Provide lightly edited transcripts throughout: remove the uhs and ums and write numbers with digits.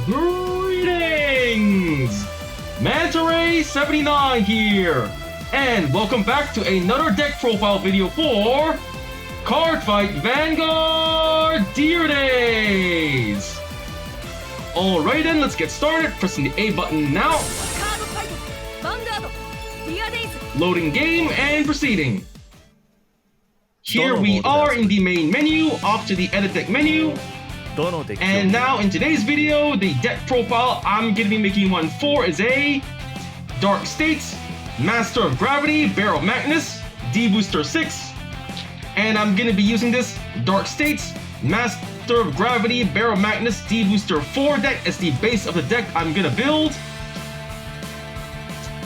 Greetings! Manta79 here, and welcome back to another deck profile video for Cardfight Vanguard Deer Days! Alright then, let's get started. Pressing the A button now. Loading game and proceeding. Here we are in the main menu, off to the edit deck menu. And now in today's video, the deck profile I'm going to be making one for is a Dark States, Master of Gravity, Baromagnes, D-BT06. And I'm going to be using this Dark States, Master of Gravity, Baromagnes, D-BT04 deck as the base of the deck I'm going to build.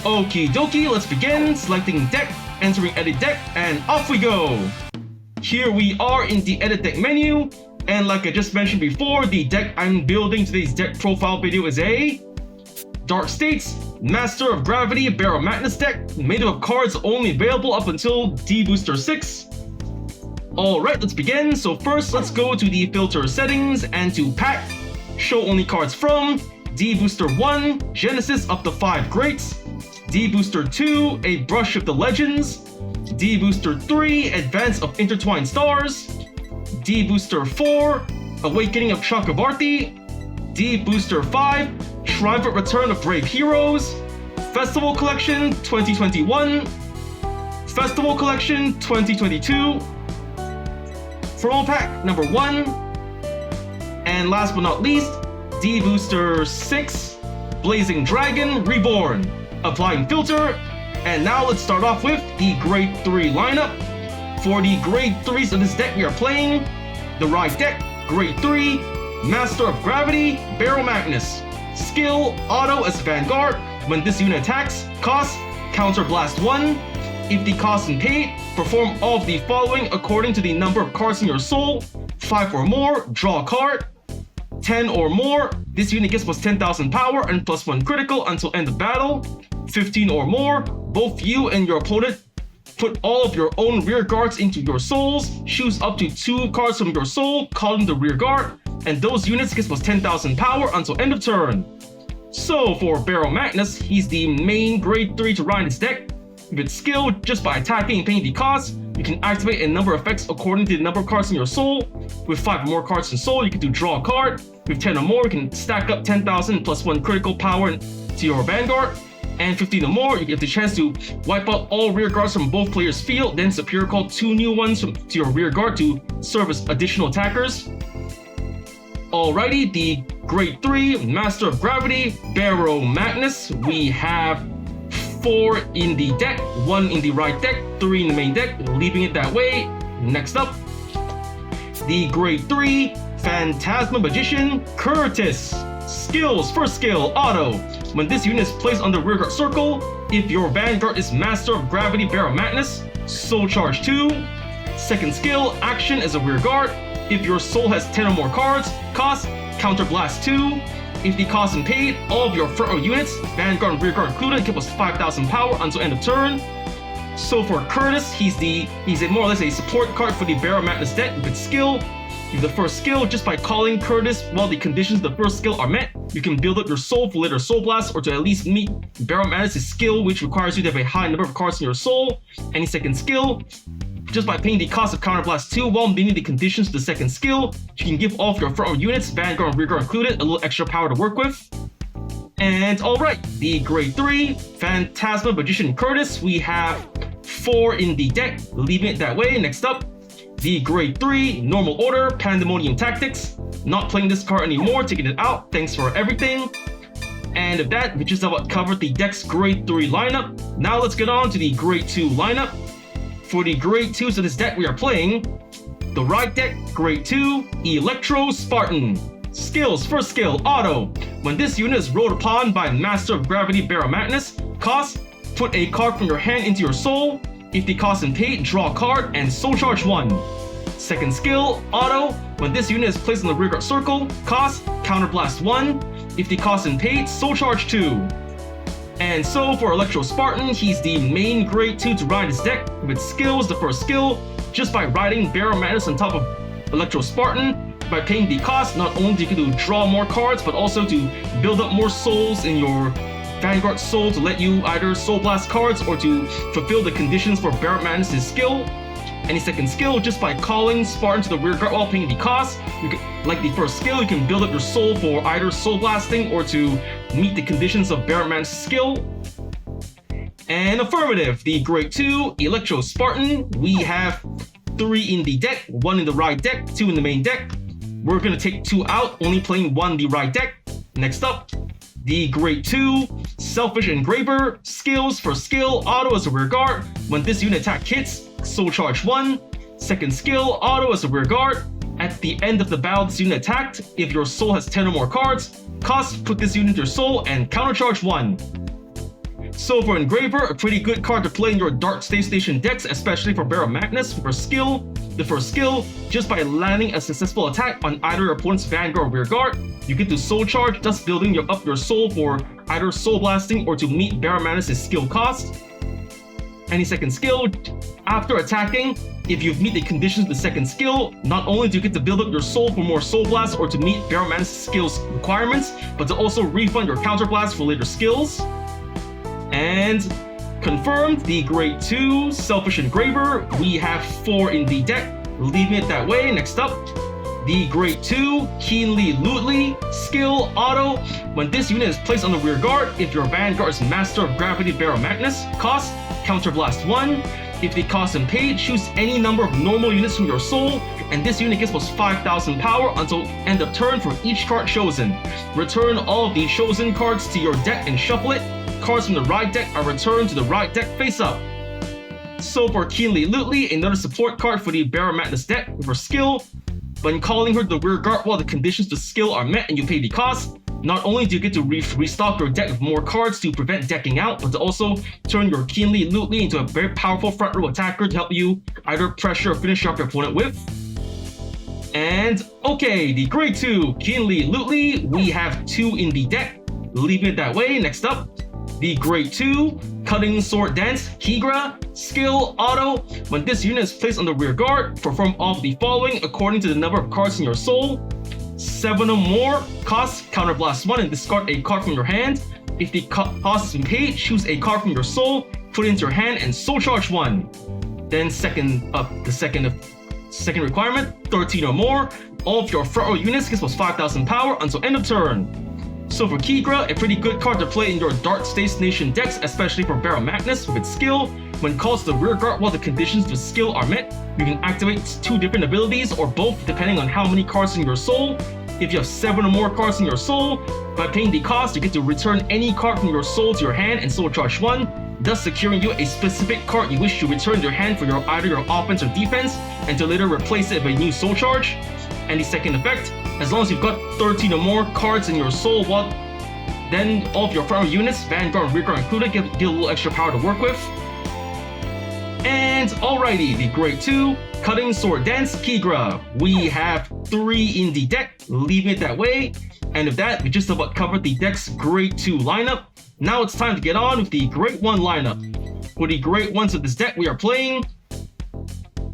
Okie dokie, let's begin. Selecting deck, entering edit deck, and off we go. Here we are in the edit deck menu. And like I just mentioned before, the deck I'm building today's deck profile video is a Dark States, Master of Gravity, Baromagnes deck, made up of cards only available up until D-BT06. Alright, let's begin. So first, let's go to the filter settings and to pack, show only cards from D-BT1, Genesis up to 5 Greats, D-BT2, A Brush of the Legends, D-BT3, Advance of Intertwined Stars, D-BT4, Awakening of Chakravarti, D-BT5, Triumphant Return of Brave Heroes, Festival Collection 2021, Festival Collection 2022, Promo Pack number 1, and last but not least, D-BT6, Blazing Dragon Reborn. Applying filter, and now let's start off with the Grade 3 lineup. For the Grade 3s of this deck we are playing, the Ride deck, Grade 3, Master of Gravity, Baromagnes. Skill, Auto as Vanguard. When this unit attacks, cost, Counter Blast 1. If the cost is paid, perform all of the following according to the number of cards in your soul. 5 or more, draw a card. 10 or more, this unit gets plus 10,000 power and plus 1 critical until end of battle. 15 or more, both you and your opponent put all of your own rear guards into your souls, choose up to 2 cards from your soul, call them the rear guard, and those units get plus 10,000 power until end of turn. So for Baromagnes, he's the main Grade 3 to ride his deck. With its skill, just by attacking and paying the cost, you can activate a number of effects according to the number of cards in your soul. With 5 or more cards in soul, you can do draw a card. With 10 or more, you can stack up 10,000 plus 1 critical power to your Vanguard. And 15 or more, you get the chance to wipe out all rear guards from both players' field, then Superior call 2 new ones to your rear guard to serve as additional attackers. Alrighty, the Grade 3, Master of Gravity, Baromagnes. We have 4 in the deck, 1 in the right deck, 3 in the main deck, leaving it that way. Next up, the Grade 3, Phantasma Magician, Curtis. Skills, first skill, Auto. When this unit is placed on the rearguard circle, if your Vanguard is Master of Gravity Baromagnes, Soul Charge 2. Second skill, Action as a rearguard. If your soul has 10 or more cards, cost, Counter Blast 2. If the cost is paid, all of your front row units, Vanguard and rearguard included, get plus 5,000 power until end of turn. So for Curtis, he's more or less a support card for the Baromagnes deck with its skill. The first skill, just by calling Curtis while the conditions of the first skill are met, you can build up your soul for later soul blast or to at least meet Baromagnes' skill, which requires you to have a high number of cards in your soul. Any second skill, just by paying the cost of Counter Blast 2 while meeting the conditions of the second skill, you can give all of your front row units, Vanguard and rearguard included, a little extra power to work with. And alright, the Grade 3, Phantasma Magician Curtis, we have 4 in the deck, leaving it that way. Next up, the Grade 3, Normal Order, Pandemonium Tactics. Not playing this card anymore, taking it out, thanks for everything. And with that, we just about covered the deck's Grade 3 lineup. Now let's get on to the Grade 2 lineup. For the Grade 2s of this deck we are playing, the right deck, Grade 2, Electro Spartan. Skills, first skill, Auto. When this unit is rolled upon by Master of Gravity Baromagnes, cost, put a card from your hand into your soul. If the cost is paid, draw a card and Soul Charge 1. Second skill, Auto. When this unit is placed in the rearguard circle, cost, Counter Blast 1. If the cost is paid, Soul Charge 2. And so for Electro Spartan, he's the main Grade 2 to ride his deck with skills. The first skill, just by riding Baromagnes on top of Electro Spartan, by paying the cost, not only do you get to draw more cards, but also to build up more souls in your Vanguard soul to let you either soul blast cards or to fulfill the conditions for Baromagnes' skill. Any second skill, just by calling Spartan to the rear guard while paying the cost, you can, like the first skill, you can build up your soul for either soul blasting or to meet the conditions of Baromagnes' skill. And affirmative, the grade 2 Electro Spartan. We have 3 in the deck, 1 in the right deck, 2 in the main deck. We're gonna take 2 out, only playing 1 in the right deck. Next up, the grade 2 Selfish Engraver. Skills for skill, auto as a rear guard. When this unit attack hits, soul charge 1. Second skill, auto as a rear guard. At the end of the battle this unit attacked, if your soul has 10 or more cards, cost, put this unit into your soul and countercharge 1. So for Engraver, a pretty good card to play in your Dark Space Station decks, especially for Baromagnes. For skill, the first skill, just by landing a successful attack on either your opponent's Vanguard or rear guard, you get to soul charge, thus building up your soul for either soul blasting or to meet Baromagnes' skill cost. Any second skill, after attacking, if you meet the conditions of the second skill, not only do you get to build up your soul for more soul blasts or to meet Baromagnes' skills requirements, but to also refund your counter blast for later skills. And confirmed, the grade 2 Selfish Engraver. We have 4 in the deck, leaving it that way. Next up, the grade 2 Keenly Lootly. Skill, auto. When this unit is placed on the rear guard, if your Vanguard is Master of Gravity Baromagnes, cost, counterblast 1. If the cost and paid, choose any number of normal units from your soul, and this unit gets plus 5,000 power until end of turn for each card chosen. Return all of the chosen cards to your deck and shuffle it. Cards from the right deck are returned to the right deck face up. So for Keenly Lootly, another support card for the Baromagnes deck. For skill, when calling her to the rear guard while the conditions to skill are met and you pay the cost, not only do you get to restock your deck with more cards to prevent decking out, but to also turn your Keenly Lootly into a very powerful front row attacker to help you either pressure or finish off your opponent with. And okay, the grade 2 Keenly Lootly, we have 2 in the deck, leaving it that way. Next up, the grade 2 Cutting Sword Dance Kigra. Skill, auto. When this unit is placed on the rear guard, perform all of the following according to the number of cards in your soul. 7 or more, cost, counterblast 1 and discard a card from your hand. If the cost has been paid, choose a card from your soul, put it into your hand and soul charge 1. Then second requirement, 13 or more. All of your front row units gets plus 5,000 power until end of turn. So for Kigra, a pretty good card to play in your Dark Space Nation decks, especially for Baromagnes with its skill. When called to the rear guard while the conditions to skill are met, you can activate 2 different abilities or both depending on how many cards in your soul. If you have 7 or more cards in your soul, by paying the cost, you get to return any card from your soul to your hand and soul charge 1, thus securing you a specific card you wish to return to your hand for either your offense or defense, and to later replace it with a new soul charge. And the second effect, as long as you've got 13 or more cards in your soul, then all of your front row units, Vanguard and rear guard included, get a little extra power to work with. And alrighty, the grade 2 Cutting Sword Dance Kigra. We have 3 in the deck, leaving it that way. And with that, we just about covered the deck's grade 2 lineup. Now it's time to get on with the grade 1 lineup. For the grade 1s of this deck, we are playing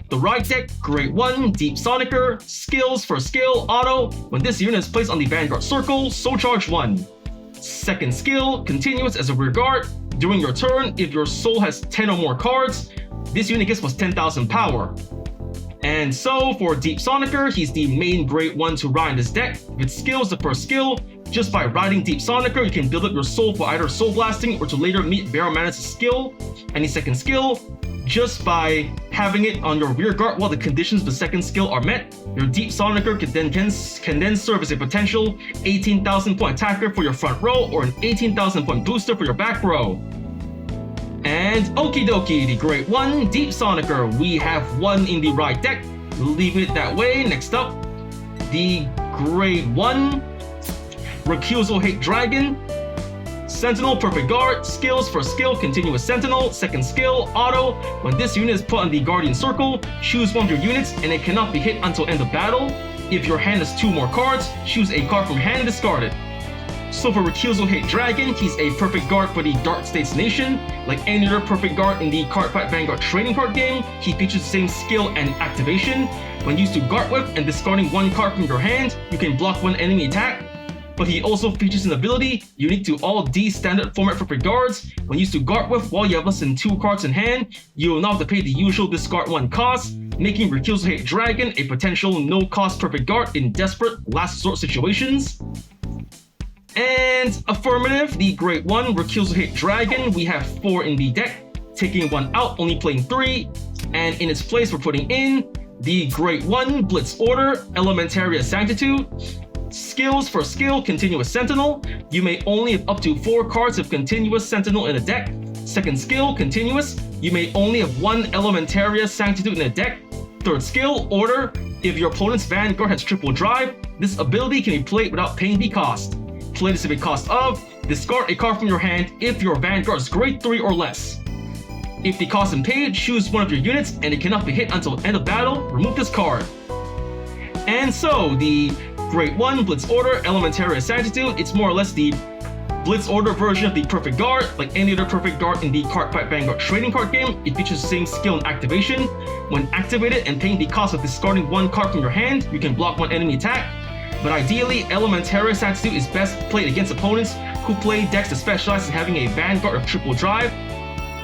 the right deck, grade 1, Deep Sonicer. Skills for skill, auto. When this unit is placed on the Vanguard circle, soul charge 1. Second skill, continuous as a rear guard. During your turn, if your soul has 10 or more cards, this unit gets plus 10,000 power. And so for Deep Sonicer, he's the main grade 1 to ride in this deck. With skills, the first skill, just by riding Deep Sonicer, you can build up your soul for either soul blasting or to later meet Baromagnes' skill. Any second skill, just by having it on your rear guard while the conditions of the second skill are met, your Deep Sonicer can then serve as a potential 18,000 point attacker for your front row or an 18,000 point booster for your back row. And okie dokie, the grade 1 Deep Sonicer, we have 1 in the right deck, leaving it that way. Next up, the grade 1 Recusal Hate Dragon. Sentinel, perfect guard. Skills for skill, continuous sentinel. Second skill, auto. When this unit is put on the guardian circle, choose one of your units and it cannot be hit until end of battle. If your hand has 2 more cards, choose a card from hand and discard it. So for Recusal Hate Dragon, he's a perfect guard for the Dark States Nation. Like any other perfect guard in the Cardfight Vanguard trading card game, he features the same skill and activation. When used to guard with and discarding one card from your hand, you can block one enemy attack. But he also features an ability unique to all D standard format perfect guards. When used to guard with while you have less than 2 cards in hand, you will not have to pay the usual discard 1 cost, making Recusal Hate Dragon a potential no-cost perfect guard in desperate last resort situations. And affirmative, the Great One, Recusal Hate Dragon, we have 4 in the deck, taking 1 out, only playing 3, and in its place we're putting in the Great One, Blitz Order, Elementaria Sanctitude. Skills for skill, Continuous Sentinel. You may only have up to 4 cards of Continuous Sentinel in a deck. Second skill, Continuous. You may only have 1 Elementaria Sanctitude in a deck. Third skill, Order. If your opponent's Vanguard has triple drive, this ability can be played without paying the cost. Play this if it costs of, discard a card from your hand if your Vanguard is grade 3 or less. If the cost is paid, choose one of your units and it cannot be hit until end of battle, remove this card. And so, the Great One, Blitz Order, Elementaria Sanctitude, it's more or less the Blitz Order version of the Perfect Guard. Like any other Perfect Guard in the Cardfight Vanguard trading card game, it features the same skill and activation. When activated and paying the cost of discarding 1 card from your hand, you can block 1 enemy attack. But ideally, Elementaria Sanctitude is best played against opponents who play decks that specialize in having a Vanguard of triple drive.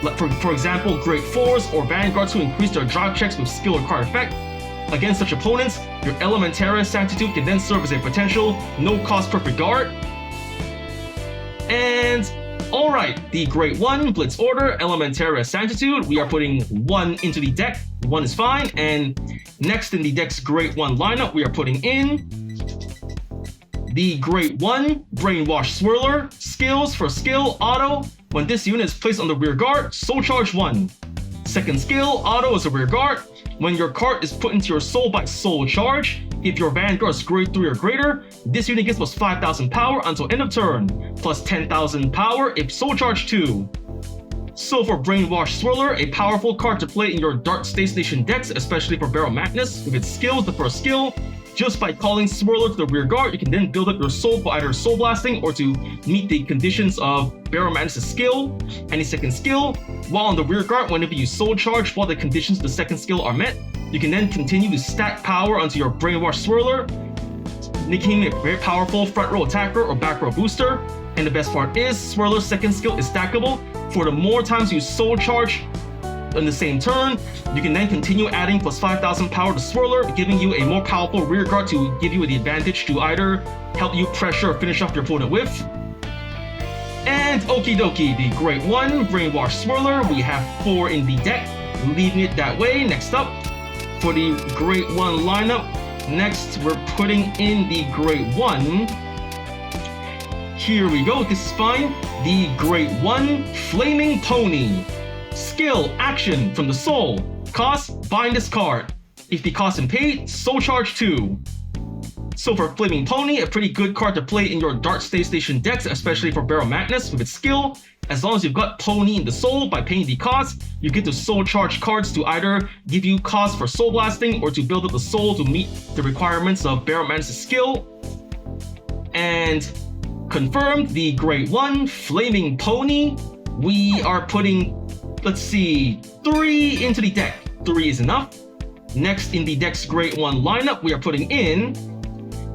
Like for example, Grade 4s or Vanguards who increase their drive checks with skill or card effect. Against such opponents, your Elementaria Sanctitude can then serve as a potential no-cost perfect guard. And alright, the Great One, Blitz Order, Elementaria Sanctitude, we are putting 1 into the deck. 1 is fine. And next in the deck's Great One lineup, we are putting in the Great One, Brainwash Swirler. Skills for skill, auto. When this unit is placed on the rear guard, Soul Charge 1. Second skill, auto as a rear guard. When your card is put into your soul by Soul Charge, if your Vanguard is grade 3 or greater, this unit gets plus 5,000 power until end of turn, plus 10,000 power if Soul Charge 2. So for Brainwash Swirler, a powerful card to play in your Dark States Nation decks, especially for Baromagnes. With its skills, the first skill, just by calling Swirler to the rear guard, you can then build up your soul for either soul blasting or to meet the conditions of Baromagnes' skill. And the second skill, while on the rear guard, whenever you soul charge while the conditions of the second skill are met, you can then continue to stack power onto your Brainwash Swirler, making him a very powerful front row attacker or back row booster. And the best part is, Swirler's second skill is stackable. For the more times you soul charge in the same turn, you can then continue adding plus 5,000 power to Swirler, giving you a more powerful rear guard to give you the advantage to either help you pressure or finish off your opponent with. And okie dokie, the Great One, Brainwash Swirler, we have 4 in the deck, leaving it that way. Next up, for the Great One lineup, next we're putting in the Great One. Here we go, this is fine. The Great One, Flaming Pony. Skill, action from the soul. Cost, bind this card. If the cost is paid, Soul Charge 2. So for Flaming Pony, a pretty good card to play in your Dark States Nation decks, especially for Baromagnes with its skill. As long as you've got Pony in the soul, by paying the cost, you get to Soul Charge cards to either give you cost for soul blasting or to build up the soul to meet the requirements of Baromagnes' skill. And confirmed, the Great One, Flaming Pony, we are putting, let's see, 3 into the deck. 3 is enough. Next in the deck's Great One lineup, we are putting in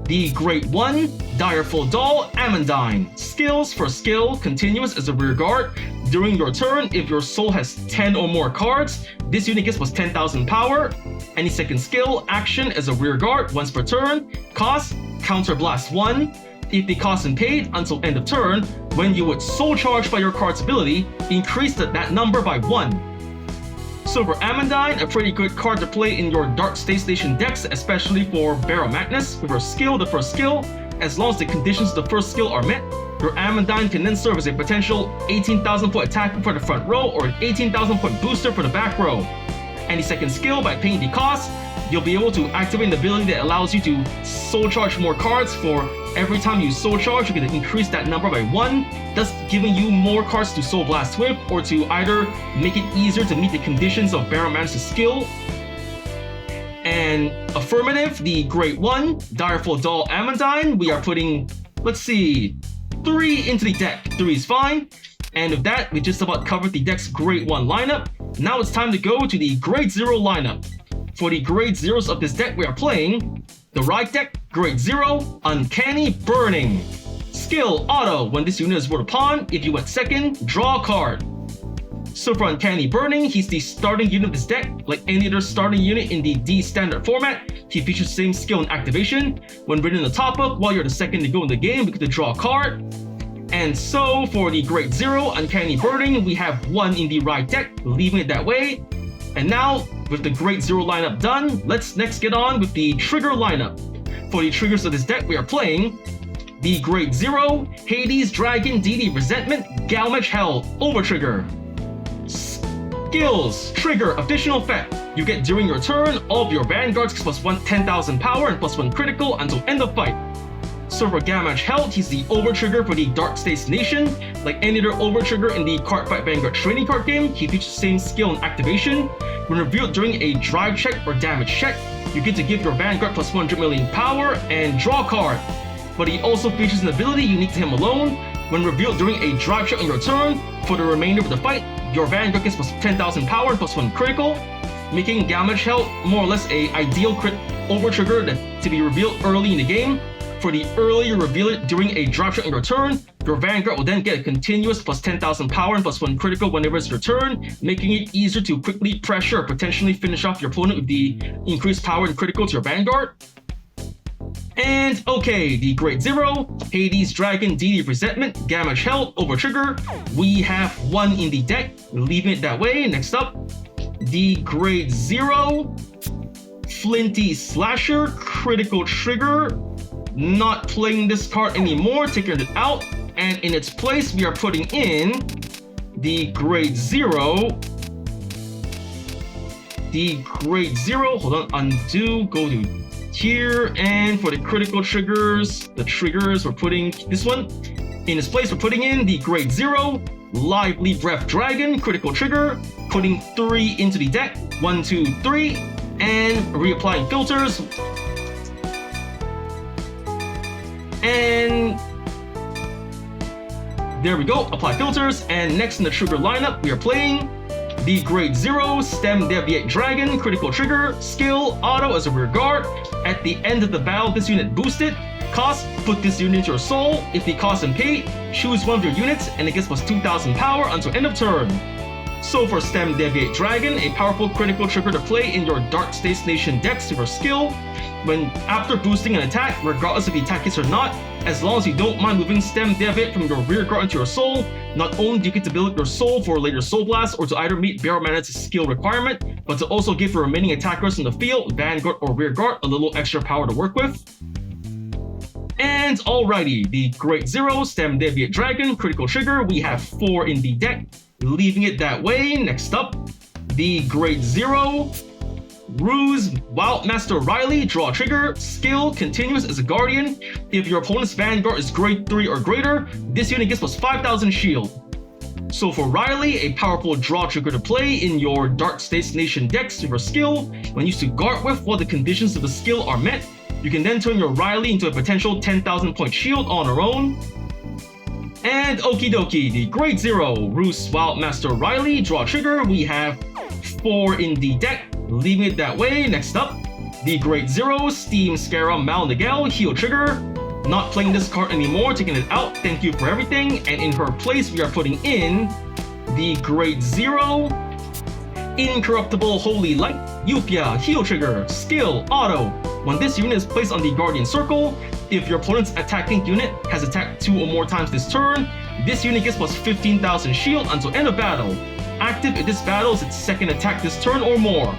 the Great One, Direful Doll, Amandine. Skills for skill, continuous as a rear guard. During your turn, if your soul has 10 or more cards, this unit gets plus 10,000 power. Any second skill, action as a rear guard, once per turn. Cost, Counter Blast 1. If the cost is paid until end of turn, when you would soul charge by your card's ability, increase that number by 1. So for Amandine, a pretty good card to play in your Dark States Nation decks, especially for Baromagnes. With her skill, the first skill, as long as the conditions of the first skill are met, your Amandine can then serve as a potential 18,000 point attacker for the front row or an 18,000 point booster for the back row. Any second skill, by paying the cost, you'll be able to activate an ability that allows you to soul charge more cards. For every time you soul charge, you can increase that number by 1, thus giving you more cards to soul blast with, or to either make it easier to meet the conditions of Baromagnes' skill. And affirmative, the Great One, Direful Doll Amandine, we are putting, let's see, 3 into the deck. 3 is fine. And with that, we just about covered the deck's Grade 1 lineup. Now it's time to go to the Grade 0 lineup. For the Grade 0s of this deck, we are playing the Ride deck, Grade 0, Uncanny Burning. Skill, auto, when this unit is rolled upon, if you went second, draw a card. So for Uncanny Burning, he's the starting unit of this deck. Like any other starting unit in the D standard format, he features the same skill and activation. When written in the top up, while you're the second to go in the game, we get to draw a card. And so for the Grade 0, Uncanny Burning, we have 1 in the Ride deck, leaving it that way. And now, with the Grade 0 lineup done, let's next get on with the Trigger lineup. For the triggers of this deck, we are playing the Grade 0, Hades, Dragon, DD, Resentment, Galmage, Hell, Overtrigger. Skills, trigger, additional effect. You get during your turn, all of your Vanguards +1 10,000 power and +1 critical until end of fight. So for Galmage Held, he's the Overtrigger for the Dark States Nation. Like any other Overtrigger in the Cardfight Vanguard training card game, he features the same skill and activation. When revealed during a drive check or damage check, you get to give your Vanguard +100 million power and draw a card. But he also features an ability unique to him alone. When revealed during a drive check on your turn, for the remainder of the fight, your Vanguard gets +10,000 power and +1 critical, making Galmage Held more or less a ideal crit Overtrigger to be revealed early in the game. For the earlier you reveal it during a drop shot on your turn, your Vanguard will then get a continuous +10,000 power and +1 critical whenever it's your turn, making it easier to quickly pressure or potentially finish off your opponent with the increased power and critical to your Vanguard. And okay, the Grade 0, Hades, Dragon, DD, Resentment, Galmage Held, Overtrigger. We have 1 in the deck, leaving it that way. Next up, the Grade 0, Flinty Slasher, Critical Trigger. Not playing this card anymore, taking it out. And in its place, we are putting in the Grade 0. The Grade 0, hold on, undo, go to here, and for the critical triggers, we're putting this one. In its place, we're putting in the Grade 0, Lively Breath Dragon, critical trigger, putting 3 into the deck, 1, 2, 3, and reapplying filters. And there we go, apply filters. And next in the trigger lineup, we are playing the Grade 0, Stem Deviate Dragon, critical trigger, skill, auto as a rear guard. At the end of the battle, this unit boosted. Cost, put this unit into your soul. If the cost and paid, choose one of your units and it gets +2,000 power until end of turn. So for Stem Deviate Dragon, a powerful critical trigger to play in your Dark States Nation decks for skill. When after boosting an attack, regardless if the attack hits or not, as long as you don't mind moving Stem Deviate from your rear guard into your soul, not only do you get to build your soul for later soul blast or to either meet Baromagnes' skill requirement, but to also give your remaining attackers in the field, Vanguard or rear guard, a little extra power to work with. And alrighty, the Grade 0, Stem Deviate Dragon, critical trigger, we have 4 in the deck, leaving it that way. Next up, the Grade 0, Ruse, Wildmaster Riley, draw trigger, skill, continuous as a guardian. If your opponent's Vanguard is Grade 3 or greater, this unit gets +5,000 shield. So for Riley, a powerful draw trigger to play in your Dark States Nation decks for skill. When used to guard with while the conditions of the skill are met, you can then turn your Riley into a potential 10,000 point shield on her own. And okie dokie, the Grade 0, Ruse, Wildmaster Riley, draw trigger, we have 4 in the deck, leaving it that way. Next up, the Grade 0, Steam Scarab Malnigel, heal trigger. Not playing this card anymore, taking it out, thank you for everything. And in her place, we are putting in the Grade 0, Incorruptible Holy Light, Yupia, heal trigger, skill, auto. When this unit is placed on the Guardian Circle, if your opponent's attacking unit has attacked 2 or more times this turn, this unit gets +15,000 shield until end of battle. Active if this battle is its second attack this turn or more.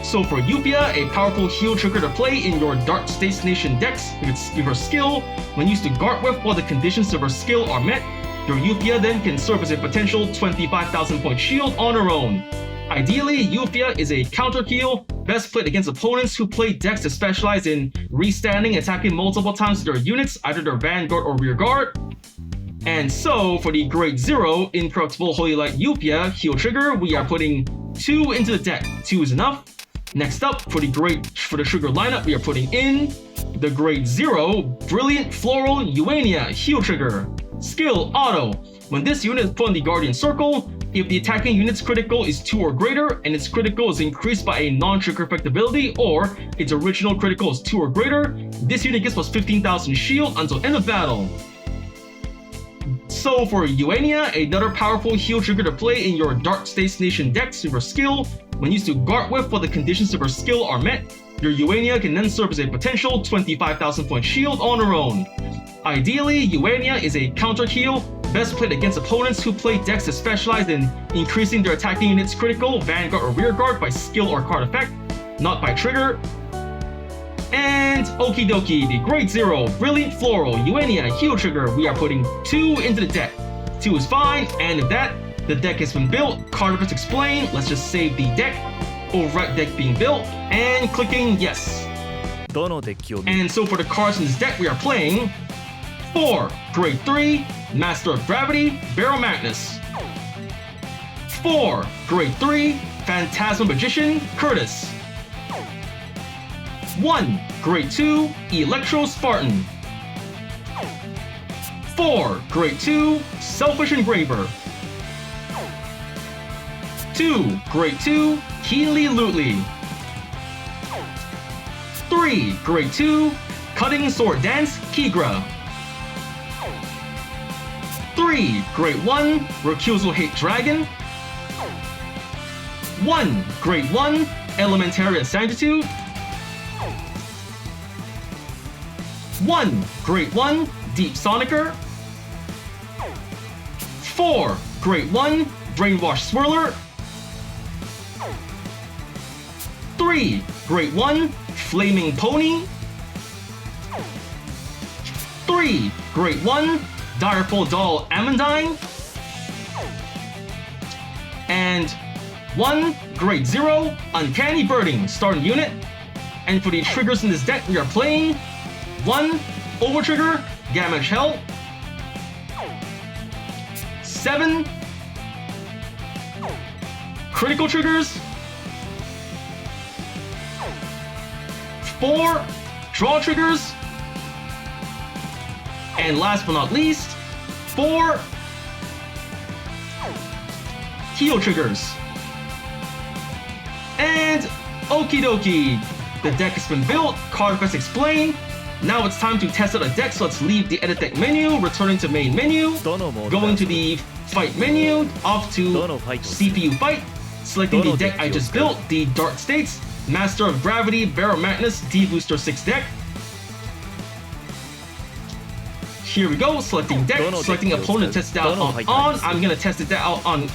So for Yupia, a powerful heal trigger to play in your Dark States Nation decks with her skill. When used to guard with while the conditions of her skill are met, your Yupia then can serve as a potential 25,000 point shield on her own. Ideally, Yupia is a counter heal, best played against opponents who play decks that specialize in restanding, attacking multiple times with their units, either their Vanguard or rear guard. And so, for the Grade 0, Incorruptible Holy Light Yupia heal trigger, we are putting 2 into the deck. 2 is enough. Next up, for the trigger lineup, we are putting in The Grade 0 Brilliant Floral Eugenia Heal Trigger. Skill Auto. When this unit is put in the Guardian Circle, if the attacking unit's critical is 2 or greater and its critical is increased by a non-trigger effect ability, or its original critical is 2 or greater, this unit gets plus 15,000 shield until end of battle. So for Eugenia, another powerful heal trigger to play in your Dark States Nation decks with her skill. When used to guard with while the conditions of her skill are met, your Eugenia can then serve as a potential 25,000 point shield on her own. Ideally, Eugenia is a counter heal, best played against opponents who play decks that specialize in increasing their attacking unit's critical, Vanguard, or rearguard by skill or card effect, not by trigger. And okie dokie, the Grade 0 Brilliant Floral Eugenia Heal Trigger, we are putting 2 into the deck. 2 is fine, and if that, the deck has been built. Cardfight explain, let's just save the deck. Overwrite deck being built, and clicking yes. And so for the cards in this deck, we are playing 4 Grade 3 Master of Gravity Baromagnes. 4 Grade 3 Phantasma Magician Curtis. 1 Grade 2 Electro Spartan. 4 Grade 2 Selfish Engraver. 2 Grade 2 Keenly Lutely. 3 Grade 2 Cutting Sword Dance Kigra. 3 Grade 1 Recusal Hate Dragon. 1 Grade 1 Elementary Sanctitude. 1 Grade 1 Deep Sonicer. 4 Grade 1 Brainwash Swirler. 3 Grade 1 Flaming Pony. 3 Grade 1 Direful Doll Amandine. And 1 Grade 0 Uncanny Birding starting unit. And for the triggers in this deck, we are playing 1 Overtrigger Damage Hell. 7 critical triggers. 4 draw triggers. And last but not least, 4 heal triggers. And okie dokie, the deck has been built, Cardfight explained. Now it's time to test out a deck, so let's leave the edit deck menu, returning to main menu, going to the fight menu, off to CPU fight, selecting the deck I just built, the Dark States Master of Gravity Baromagnes D-BT06 deck. Here we go, selecting deck, selecting opponent, test it out on. I'm gonna test it out on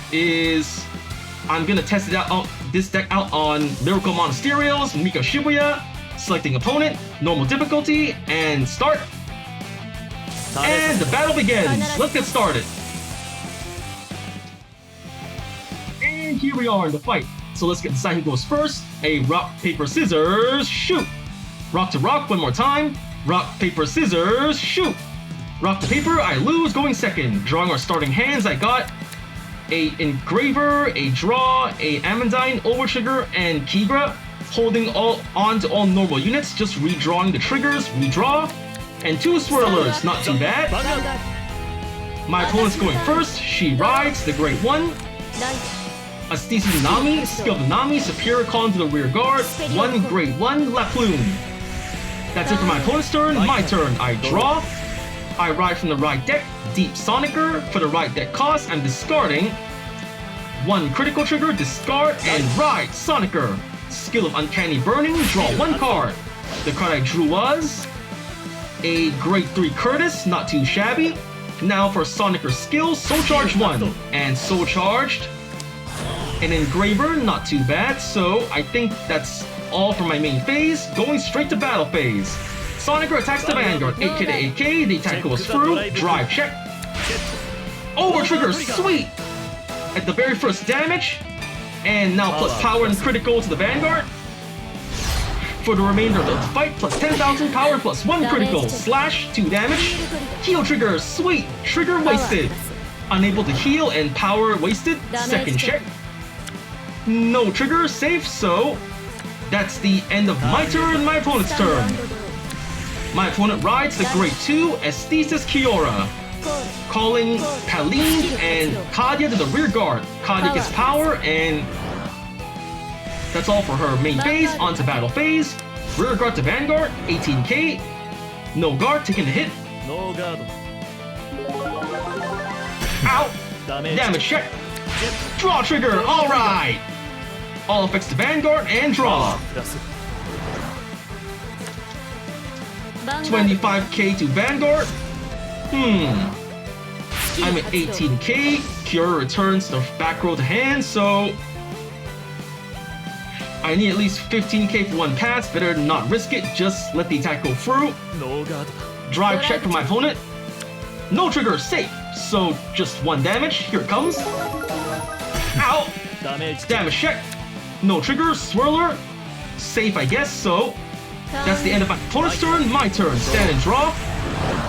this deck out on Lyrical Monasterios, Mika Shibuya. Selecting opponent, normal difficulty, and start. And the battle begins. Let's get started. And here we are in the fight. So let's get decide who goes first. A rock, paper, scissors, shoot. Rock to rock, one more time. Rock, paper, scissors, shoot. Rock to paper, I lose, going second. Drawing our starting hands, I got a Engraver, a Draw, a Amandine, Overtrigger, and Kigra. Holding on to all normal units, just redrawing the triggers, redraw. And 2 Swirlers, not too bad. My opponent's going first, she rides the Grade 1. A Stacy Nami, skill of Nami, Superior Call into the rear guard, 1 Grade 1 La Plume. That's it for my opponent's turn. My turn, I draw. I ride from the right deck, Deep Sonicer. For the right deck cost, I'm discarding 1 critical trigger, discard, and ride Sonicer. Skill of Uncanny Burning, draw 1 card. The card I drew was a Grade 3 Curtis, not too shabby. Now for Sonicer skill, Soul Charge 1, and Soul Charged. An Engraver, not too bad, so I think that's all for my main phase. Going straight to battle phase. Sonicer attacks the Vanguard, 8k to 8k, the attack goes through, drive check. Overtrigger, sweet! At the very first damage, and now plus power and critical to the Vanguard. For the remainder of the fight, plus 10,000 power, plus 1 critical, slash, 2 damage. Heal trigger, sweet, trigger wasted. Unable to heal and power wasted, second check. No trigger, safe, so that's the end of my turn, my opponent's turn. My opponent rides the grade 2 Aesthesis Kiora, calling Paline and Kadia to the rear guard. Kadia gets power, and that's all for her main phase. Onto battle phase. Rear guard to Vanguard, 18k. No guard, taking a hit. Ow! Damage check. Draw trigger, alright! All effects to Vanguard and draw. 25k to Vanguard. I'm at 18k. Kiora returns the back row to hand, so I need at least 15k for one pass. Better not risk it, just let the attack go through. Drive check from my opponent. No trigger, safe. So just one damage. Here it comes. Ow! Damage check. No trigger, swirler. Safe, I guess, so that's the end of my opponent's turn. My turn. Stand and draw.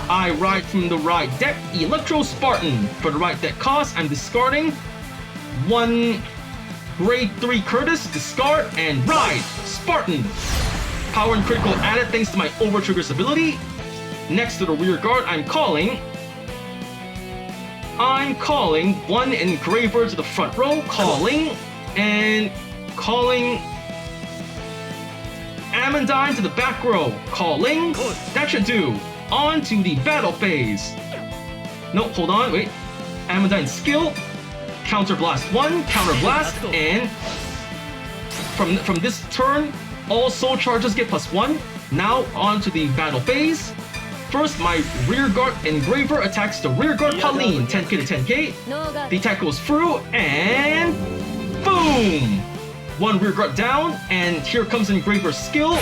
I ride from the right deck Electro Spartan. For the right deck cost, I'm discarding one grade 3 Curtis, discard, and ride Spartan. Power and critical added thanks to my over triggers ability. Next to the rear guard, I'm calling one engraver to the front row, calling Amandine to the back row, calling. That should do. On to the battle phase. No, hold on, wait. Amandine skill, counter blast 1, counter blast, and from this turn, all soul charges get +1. Now on to the battle phase. First, my rear guard engraver attacks the rear guard Pauline, 10k to 10k. The attack goes through, and boom! One rear guard down, and here comes engraver's skill.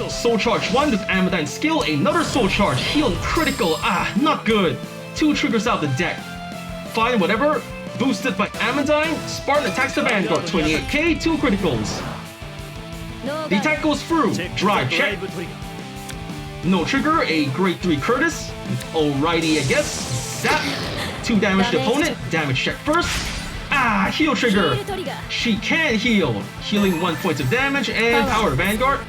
Soul charge 1 with Amandine skill, another soul charge, heal and critical. Not good. 2 triggers out the deck. Fine, whatever. Boosted by Amandine, Spartan attacks the Vanguard, 28k, 2 criticals. The attack goes through. Drive check. No trigger, a grade 3 Curtis. Alrighty, I guess. Zap. 2 damage to opponent. Damage check first. Heal trigger. She can heal. Healing 1 point of damage and power to Vanguard.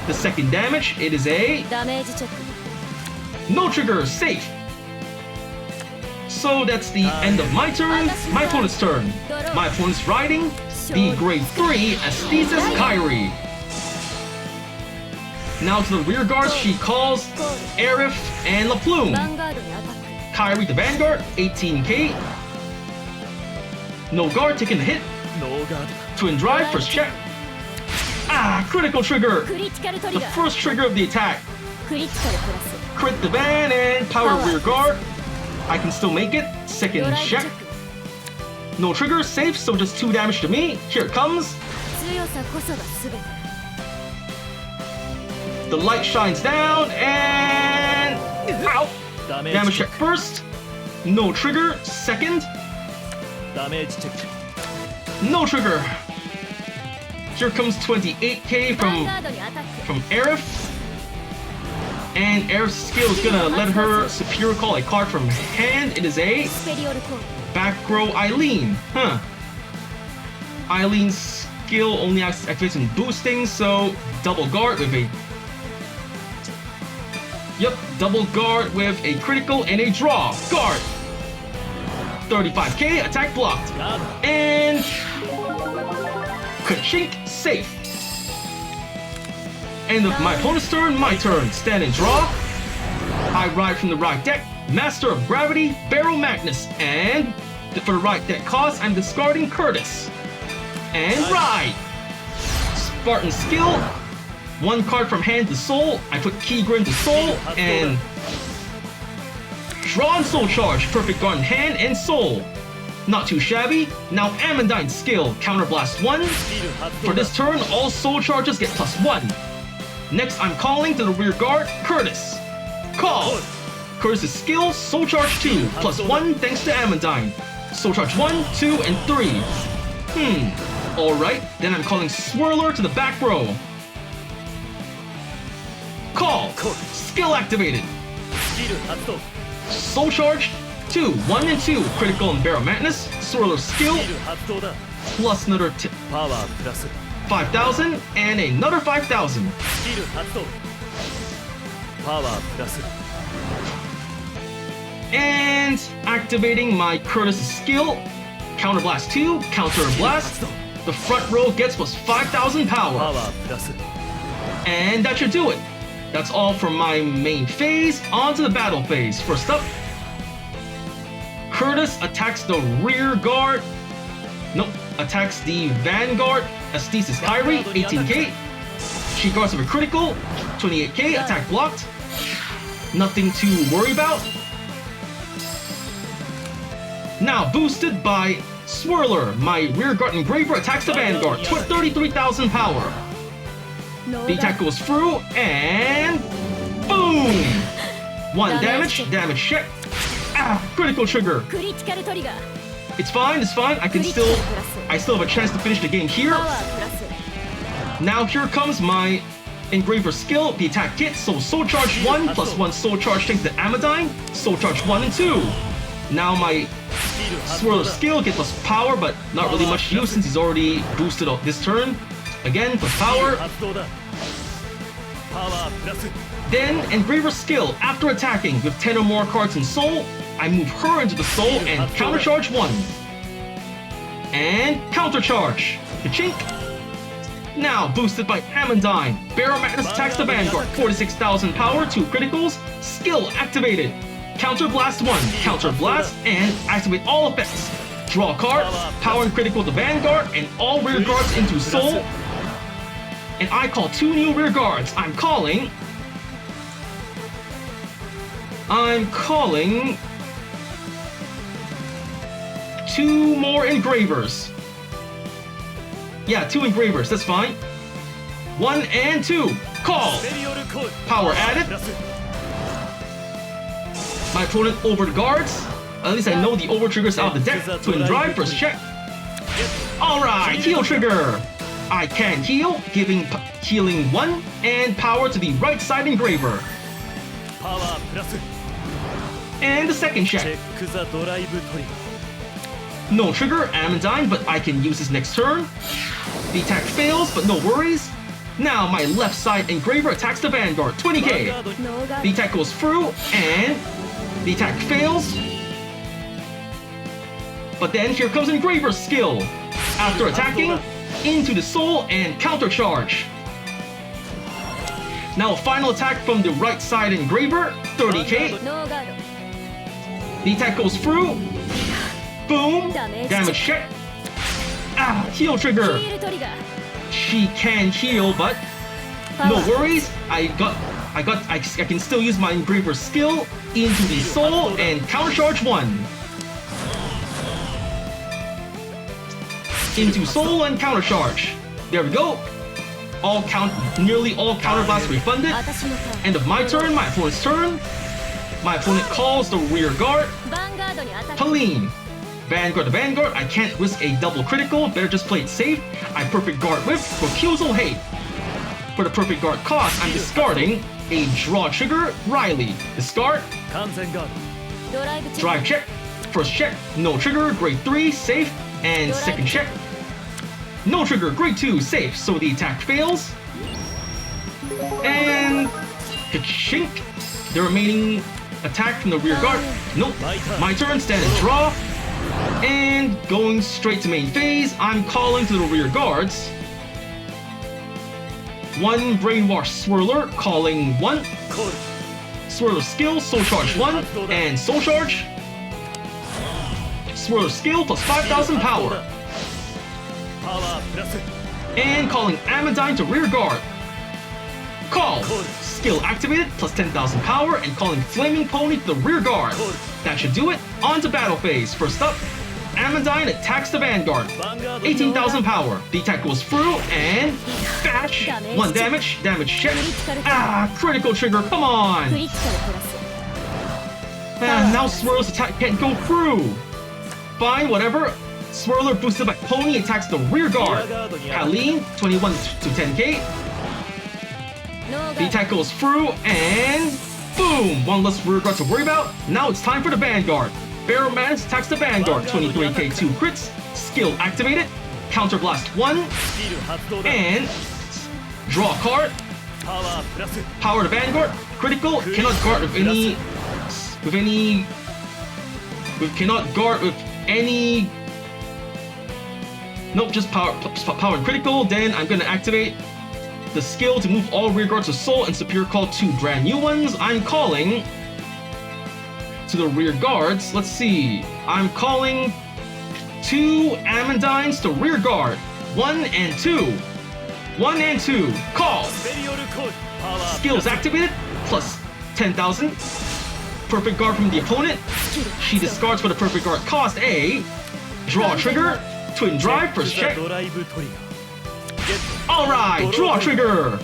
The second damage, it is a no trigger, safe. So that's the end of my turn. My opponent's turn. My opponent's riding the grade 3 Aesthesis Kairi. Now to the rear guards, she calls Arif and LaPlume. Kairi the Vanguard, 18k. No guard, taking the hit. Twin drive, first check. Critical trigger. The first trigger of the attack. Crit the van and power rear guard. I can still make it. Second check. No trigger, safe, so just 2 damage to me. Here it comes. The light shines down and ow! Damage check first. No trigger, second. No trigger. Here comes 28k from Arif. And Arif's skill is gonna let her superior call a card from hand. It is a back row Eileen. Eileen's skill only activates in boosting, so double guard with a double guard with a critical and a draw. Guard. 35k, attack blocked. And ka-chink, safe. End of my opponent's turn, my turn. Stand and draw. I ride from the right deck, Master of Gravity, Baromagnes, and for the right deck cost, I'm discarding Curtis. And ride. Spartan skill. 1 card from hand to soul. I put Keegrin to soul and draw and soul charge. Perfect guard in hand and soul. Not too shabby. Now Amandine skill. Counterblast 1. For this turn, all soul charges get +1. Next, I'm calling to the rear guard, Curtis. Call. Curtis' skill, soul charge 2. +1 thanks to Amandine. Soul charge 1, 2, and 3. Alright, then I'm calling Swirler to the back row. Call. Skill activated. Soul charge 2, 1 and 2. Critical and Baromagnes. Swirler skill. Plus another 5,000 and another 5,000. And activating my Curtis skill. Counter Blast 2, Counter Blast. The front row gets plus 5,000 power. And that should do it. That's all from my main phase. On to the battle phase. First up, Curtis attacks the rear guard. Nope, attacks the Vanguard. Aesthesis Kyrie, 18k. She guards with a critical, 28k, attack blocked. Nothing to worry about. Now boosted by Swirler, my rear guard engraver attacks the Vanguard, 33,000 power. The attack goes through, and boom! 1 damage, damage check. Ah, critical trigger. It's fine, it's fine. I still have a chance to finish the game here. Now here comes my engraver skill, the attack kit. So Soul Charge 1 plus 1 Soul Charge thanks to Amadine. Soul Charge 1 and 2. Now my Swirler skill gets plus power, but not really much use since he's already boosted up this turn. Again, plus power. Then engraver skill, after attacking with 10 or more cards in Soul, I move her into the Soul and countercharge 1. And countercharge. Ka-chink. Now boosted by Amadine, Baromagnes attacks the Vanguard, 46,000 power, 2 criticals, skill activated. Counter Blast 1, Counter Blast, and activate all effects. Draw a card, power and critical the Vanguard, and all rear guards into Soul. And I call 2 new rear guards. I'm calling 2 more engravers. Yeah, 2 engravers, that's fine. 1 and 2. Call! Power added. My opponent over the guards. At least I know the over triggers out of the deck. Twin Drive, first check. Alright, heal trigger. I can heal, healing 1 and power to the right side engraver. And the second check. No trigger, Amadine, but I can use this next turn. The attack fails, but no worries. Now my left side engraver attacks the Vanguard, 20k. The attack goes through, and the attack fails. But then here comes engraver's skill. After attacking, into the Soul and countercharge. Now a final attack from the right side engraver, 30k. The attack goes through. Boom! Damage check. Ah, heal trigger. She can heal, but no worries. I can still use my engraver skill into the Soul and countercharge 1. Into Soul and countercharge. There we go. Nearly all counterblasts refunded. End of my turn, my opponent's turn. My opponent calls the rear guard. Helene. Vanguard the Vanguard, I can't risk a double critical, better just play it safe. I perfect guard with Recusal Hate. For the perfect guard cost, I'm discarding a draw trigger, Riley. Discard. Drive check. First check, no trigger, grade 3, safe. And second check. No trigger, grade 2, safe. So the attack fails. And ka-chink. The remaining attack from the rear guard. Nope. My turn, stand and draw. And going straight to main phase, I'm calling to the rear guards. 1 Brainwash Swirler, calling 1. Swirler skill, Soul Charge 1, and Soul Charge. Swirler skill plus 5,000 power. And calling Amadine to rear guard. Call! Skill activated, plus 10,000 power, and calling Flaming Pony to the rear guard. That should do it. On to battle phase. First up, Amadine attacks the Vanguard. 18,000 power. The attack goes through, and bash! 1 damage, damage check. Ah, critical trigger, come on! Now Swirler's attack can't go through. Fine, whatever. Swirler boosted by Pony attacks the rear guard. Helene, 21 to 10k. The attack goes through, and boom! 1 less rear guard to worry about. Now it's time for the Vanguard. Baromagnes attacks the Vanguard, 23k, 2 crits. Skill activated. Counter Blast 1. And draw a card. Power to Vanguard. Critical. Cannot guard with any. Cannot guard with any. Nope, just power and critical. Then I'm gonna activate the skill to move all rear guards to soul and superior call 2 brand new ones. I'm calling to the rear guards. Let's see. I'm calling 2 Amandines to rear guard. 1 and 2. 1 and 2. Call. Skills activated. Plus 10,000. Perfect guard from the opponent. She discards for the perfect guard cost a. Draw a trigger. Twin drive. First check. Alright, draw trigger!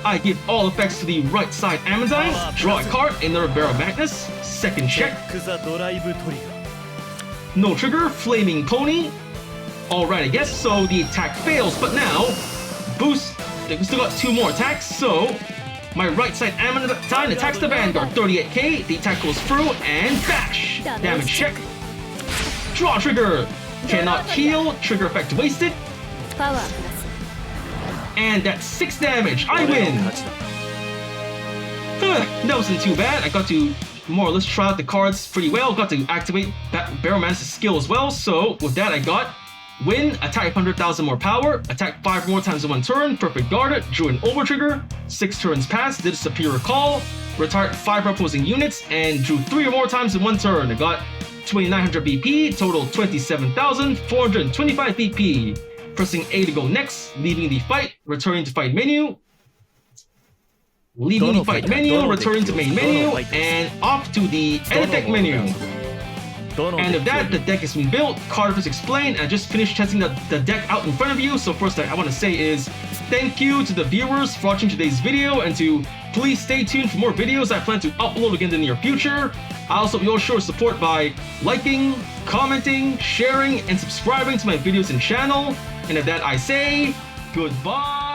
I give all effects to the right side Amandine, draw a card, another Baromagnes, second check. No trigger, Flaming Pony. Alright, I guess, so the attack fails, but now, boost, we still got 2 more attacks, so my right side Amandine attacks the Vanguard, 38k, the attack goes through, and bash! Damage check. Draw trigger! Cannot heal, trigger effect wasted. And that's 6 damage. I win! That wasn't too bad. I got to more or less try out the cards pretty well. Got to activate Baromagnes' skill as well. So with that I got win, attack 100,000 more power, attack 5 more times in 1 turn, perfect guard, drew an over trigger, 6 turns passed, did a superior call, retired 5 opposing units, and drew 3 or more times in 1 turn. I got 2900 BP, total 27,425 BP. Pressing A to go next, leaving the fight, returning to fight menu. Leaving the fight menu, returning to main menu, and off to the edit deck menu. And with that, the deck has been built, Cardfight is explained, and I just finished testing the deck out in front of you. So first thing I want to say is thank you to the viewers for watching today's video, and to please stay tuned for more videos I plan to upload again in the near future. I also hope you'll show support by liking, commenting, sharing, and subscribing to my videos and channel. And with that I say, goodbye!